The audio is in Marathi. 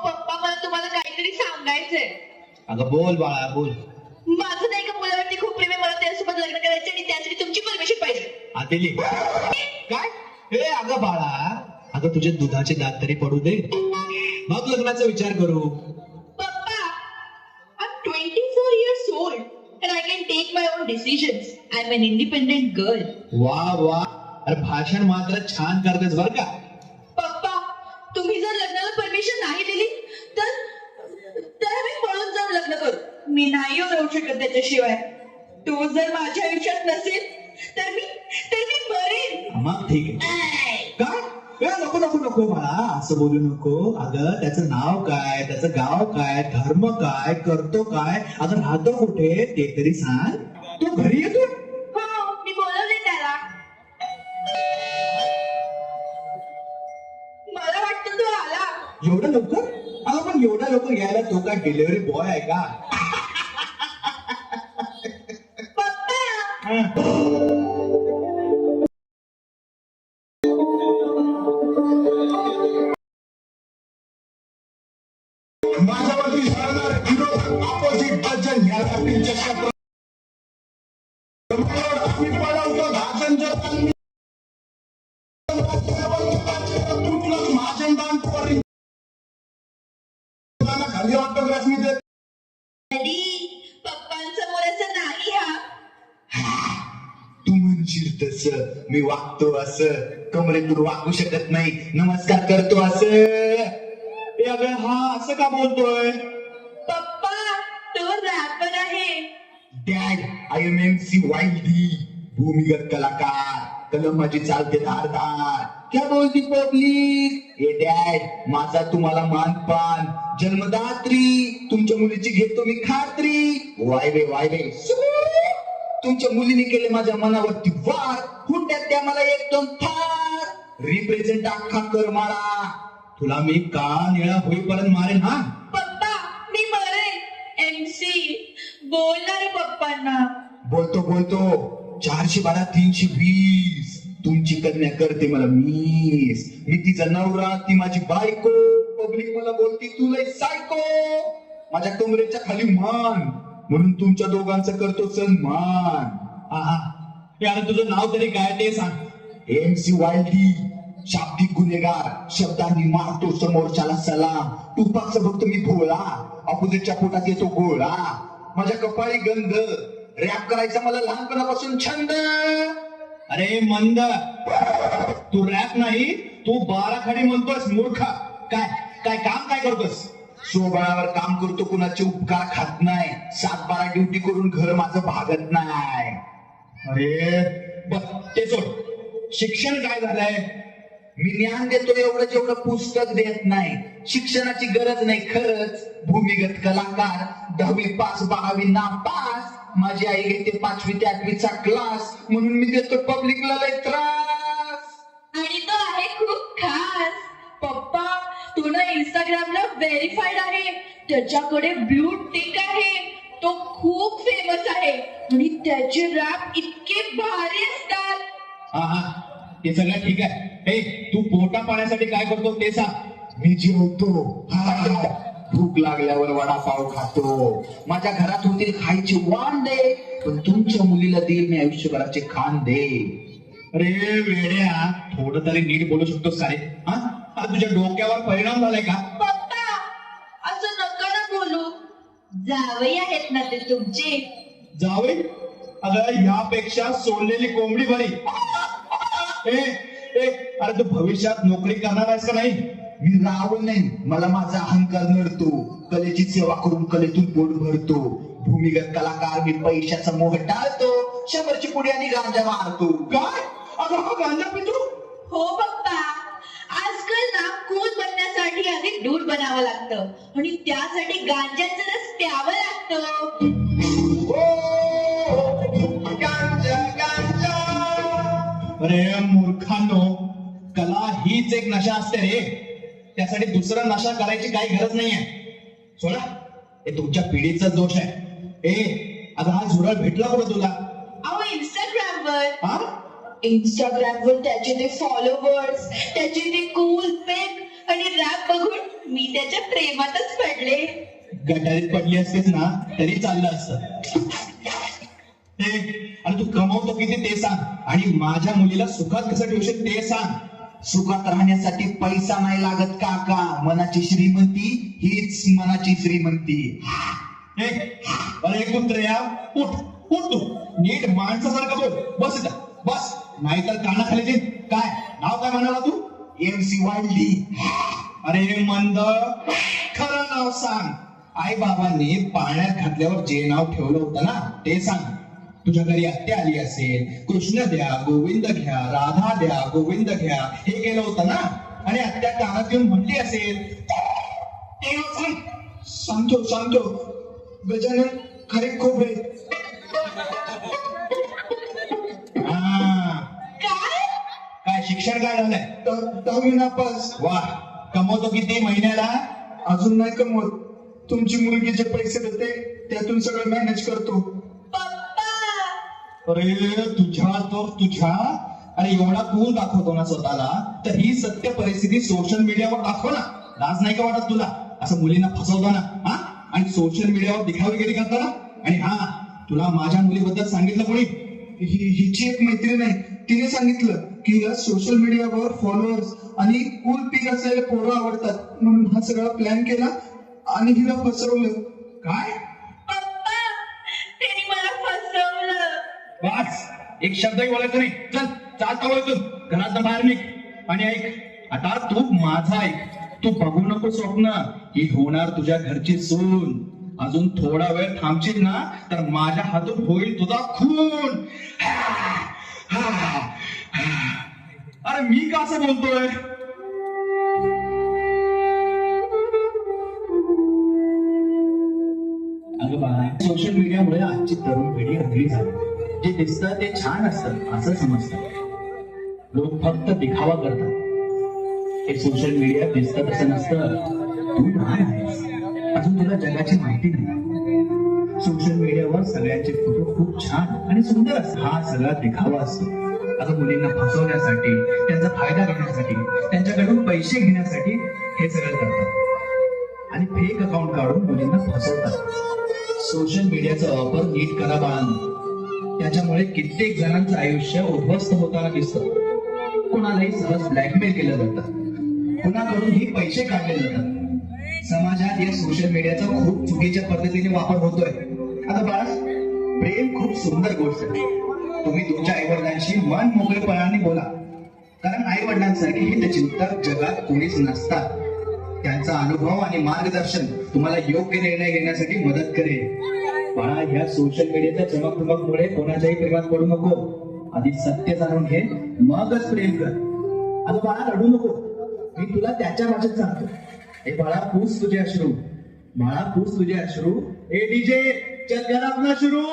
पप्पा मला तुम्हाला काहीतरी सांगायचंय. अगं बोल बाळा बोल. माझं नाही का मुलावरती खूप प्रेम आहे. मला त्यासोबत लग्न करायचं आणि त्यासाठी तुमची परमिशन पाहिजे. आतेली काय हे अगं बाळा, अगं तुझे दुधाचे दात तरी पडू दे, मग लग्नाचा विचार करू. पप्पा, I'm 24 years old and I can take my own decisions. I'm an independent girl. वा वा, अरे भाषण मात्र छान करतेस बर का. पप्पा, तुम्ही जर लग्नाला परमिशन नाही दिली तर मी पळून जाऊन लग्न करू. मी नाही राहू शकत त्याच्याशिवाय. तो जर माझ्या आयुष्यात नसेल तर मी मरेन. मग ठीक आहे. काय नको नको नको बाळा, असं बोलू नको. अगं त्याचं नाव काय, त्याचं गाव काय, धर्म काय, करतो काय, अगं राहतो कुठे ते तरी सांग. तू घरी येतो? हो, मी बोलवले त्याला. मला वाटतं तो आला. एवढं लवकर? अगं पण एवढ्या लवकर यायला तो काय डिलिव्हरी बॉय आहे का? माझ्यावरती झालेला विरोध ऑपोजिट बजन यासाठी चक्र आम्ही पळवतो भाषण माझ्या दान खाली ऑटोग्राफ मी देत. पप्पांसमोर असं नाही. हा, तू म्हणशील तस मी वागतो असं, कमरेतून वागू शकत नाही, नमस्कार करतो असं. अगं हा असं का बोलतोय? पप्पा तो रॅपर आहे. डॅड, आय एम MC वाईल्डी, भूमिगत कलाकार, कलम माझी चालते धारदार. क्या बोलती पब्लिक? ए डॅड, माझा तुम्हाला मानपान, जन्मदात्री, तुमच्या मुलीची घेतो मी खात्री. वायवे वायवे, तुमच्या मुलीने केले माझ्या मनावरती वार, हुंड्यात त्या मला एक दोन थार, रिप्रेझेंट अख्खा कर मारा, तुला मी का निळा होईपर्यंत मारेन. हा पप्पा, मी मरेन. MC बोलणार आहे पप्पांना. बोलतो बोलतो. 412 320, तुमची कन्या करते मला मिस, मी तिचा नवरा, ती माझी बायको. पब्लिक मला बोलती तू लय सायको, माझ्या कमरेच्या खाली मान, म्हणून तुमच्या दोघांचं करतो सन्मान. हा यार तुझं नाव तरी काय ते सांग. MC वाईल्डी, शाब्दिक गुन्हेगार, शब्दांनी मारतो समोरच्याला सलाम. तुपाचं फक्त मी भोळा, ऑपोजिटच्या पोटात येतो गोळा, माझ्या कपाळी गंध, रॅप करायचा मला लहानपणापासून छंद. अरे मंद, तू रॅप नाही, तू 12 खडी म्हणतोस मूर्खा. काय काय काम काय करतोस? स्वबळावर काम करतो, कुणाचे उपकार खात नाही, 7-12 ड्युटी करून घर माझं भागत नाही. अरे बस ते सोड, शिक्षण काय झालंय? मी ज्ञान देतो एवढं जेवढं पुस्तक देत नाही. शिक्षणाची गरज नाही खरंच, भूमिगत कलाकार, 10वी पास 12वी नापास, माझी आई घेते 5वी ते 8वीचा क्लास, म्हणून मी देतो पब्लिकला लय त्रास. आणि तो आहे खूप खास. पप्पा, तो ना इंस्टाग्रामला व्हेरीफाईड आहे, त्याच्याकडे ब्लू टिक आहे, तो खूप फेमस आहे आणि त्याचे रॅप इतके भारी असतात. हा ते सगळं ठीक आहे. ए तू पोटा पाण्यासाठी काय करतो ते सांग. मी जेवतो, भूक लागल्यावर वडापाव खातो, माझ्या घरात होतील खायचे वांदे, पण तुमच्या मुलीला देईल मी आयुष्यभराचे खांदे. अरे वेड्या, थोडं तरी नीट बोलू शकतोस का रे? हा तुझ्या डोक्यावर परिणाम झालाय का? पप्पा, असं नका ना बोलू. जावई आहेत ना ते तुमचे. जावे? अगं ह्यापेक्षा सोडलेली कोंबडी बरी. अरे तू भविष्यात नोकरी करणार आहेस का नाही? मी रावण नाही, मला माझा अहंकार नडतो, कलेची सेवा करून कलेतून पोट भरतो, भूमिगत कलाकार, मी पैशाचा मोह टाळतो, 100ची पुढे आणि गांजा मारतो. काय? अगं हा गांजा पितो? हो पप्पा, आजकाल ना कूल बनण्यासाठी आधी दूध बनावं लागतं आणि त्यासाठी गांजाचं रस प्यावं लागतं. गांजा गांजा. अरे मूर्खांनो, कला हीच एक नशा असते रे, त्यासाठी दुसरा नशा करायची काही गरज नाहीये. सोडा, हे तुमच्या पिढीचा दोष आहे. अगं हा झुरळ भेटला कुठं तुला? अहो इंस्टाग्रामवर हा? इंस्टाग्रामवर त्याचे ते फॉलोवर्स, त्याचे ते कूल पिक आणि रॅप बघून मी त्याच्या प्रेमातच पडले. गटारीत पडली असतेस ना तरी चाललं असतं. आणि तू कमवतो किती ते सांग, आणि माझ्या मुलीला सुखात कसं ठेवशील ते सांग. सुखात राहण्यासाठी पैसा नाही लागत काका. मनाची श्रीमंती हीच मनाची श्रीमंती. अरे कुत्र्या, उठ उठ, तू नीट माणसासारखं बोल. बस इथं बस, नाहीतर कानाखाली देईन. काय नाव काय म्हणाला तू? MC वाईल्डी. अरे मंद, खरं नाव सांग. आई बाबांनी पाळण्यात घातल्यावर जे नाव ठेवलं होतं ना ते सांग. तुझ्या घरी आत्या आली असेल, कृष्ण द्या गोविंद घ्या, राधा द्या गोविंद घ्या हे केलं होतं ना, आणि आत्या कानात येऊन म्हणली असेल ते नाव सांग. सांगतो गजानन खरे खोबरे. हा, काय काय शिक्षण काय झालंय? 10वी नापास. वा, कमवतो किती महिन्याला? अजून नाही कमवत. तुमची मुलगी जे पैसे देते त्यातून सगळं मॅनेज करतो. पप्पा? अरे तुझ्या आणि एवढा कूल दाखवतो ना स्वतःला, तर ही सत्य परिस्थिती सोशल मीडियावर दाखव ना. लाज नाही का वाटत तुला? असं मुलींना फसवताना हा, आणि सोशल मीडियावर दिखावेगिरी करताना. आणि हा, तुला माझ्या मुलीबद्दल सांगितलं कोणी? हिची एक मैत्रीण आहे, तिने सांगितलं की या सोशल मीडियावर फॉलोअर्स आणि कूल पिक असलेले पोरं आवडतात, म्हणून हा सगळा प्लॅन केला आणि हिला फसवलं. काय? पप्पा, त्यांनी मला फसवलं. बस, एक शब्दही बोलायचं नाही. चल चालता बोलतून घरात बाहेर निघ. आणि ऐक, आता तू माझा ऐक. तू बघू नको स्वप्न, ही होणार तुझ्या घरची सून. अजून थोडा वेळ थांबशील ना तर माझ्या हातून होईल तुझा खून. अरे मी का असं बोलतोय? अगं बाळा, सोशल मीडियामुळे आजची तरुण पिढी आगळी झाली. जे दिसतं ते छान असतं असं समजतं. लोक फक्त दिखावा करतात. हे सोशल मीडिया दिसतं तसं नसतं. तू लहान आहेस, अजून तुला जगाची माहिती नाही. सोशल मीडियावर सगळ्यांचे फोटो खूप छान आणि सुंदर असतात. हा सगळा दिखावा असतो. आता मुलींना फसवण्यासाठी, त्यांचा फायदा घेण्यासाठी, त्यांच्याकडून पैसे घेण्यासाठी हे सगळं करतात. आणि फेक अकाउंट काढून मुलींना फसवतात. सोशल मेडियाचा वापर नीट करा बाळांनो. त्याच्यामुळे कित्येक जणांचं आयुष्य उद्ध्वस्त होताना दिसतं. कुणालाही सहज ब्लॅकमेल केलं जातं, कुणाकडूनही पैसे काढले जातात. समाजात या सोशल मीडियाचा खूप चुकीच्या पद्धतीने वापर होतोय. आता बाळा, प्रेम खूप सुंदर गोष्ट आहे. तुम्ही तुमच्या आई वडिलांशी मन मोकळेपणाने बोला, कारण आई वडिलांसारखे हितचिंतक जगात कोणीच नसतात. त्यांचा अनुभव आणि मार्गदर्शन तुम्हाला योग्य निर्णय घेण्यासाठी मदत करेल. बाळा, ह्या सोशल मीडियाच्या चमकधमकमुळे कोणाच्याही प्रेमात पडू नको. आधी सत्य जाणून घे, मगच प्रेम कर. आता बाळा रडू नको, मी तुला त्याच्या भाषेत सांगतो. हे बाळा, पूस तुझे अश्रू. बाळा, पूस तुझे अश्रू. ए डीजे, चल करा अपना शुरू.